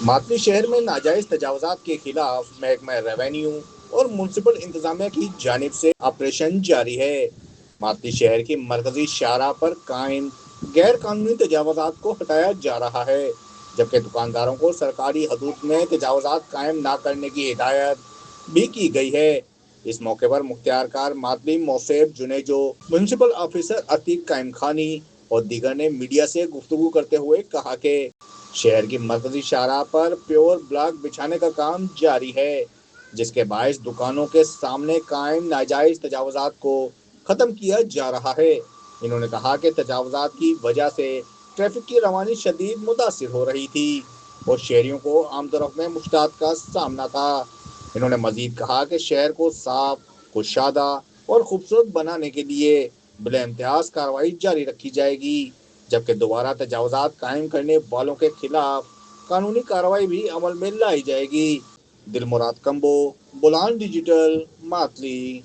ماتلی شہر میں ناجائز تجاوزات کے خلاف محکمہ ریونیو اور میونسپل انتظامیہ کی جانب سے آپریشن جاری ہے۔ ماتلی شہر کی مرکزی شاہراہ پر قائم غیر قانونی تجاوزات کو ہٹایا جا رہا ہے، جبکہ دکانداروں کو سرکاری حدود میں تجاوزات قائم نہ کرنے کی ہدایت بھی کی گئی ہے۔ اس موقع پر مختار کار ماتلی موصیب جنیجو، میونسپل آفیسر عتیق قائم خانی اور دیگر نے میڈیا سے گفتگو کرتے ہوئے کہا کہ شہر کی مرکزی شاہراہ پر پیور بلاک بچھانے کا کام جاری ہے، جس کے باعث دکانوں کے سامنے قائم ناجائز تجاوزات کو ختم کیا جا رہا ہے۔ انہوں نے کہا کہ تجاوزات کی وجہ سے ٹریفک کی روانی شدید متاثر ہو رہی تھی اور شہریوں کو آمد و رفت میں مشکلات کا سامنا تھا۔ انہوں نے مزید کہا کہ شہر کو صاف، کشادہ اور خوبصورت بنانے کے لیے بلا امتیاز کارروائی جاری رکھی جائے گی، جبکہ دوبارہ تجاوزات قائم کرنے والوں کے خلاف قانونی کارروائی بھی عمل میں لائی جائے گی۔ دل مراد کمبو، بلان ڈیجیٹل، ماتلی۔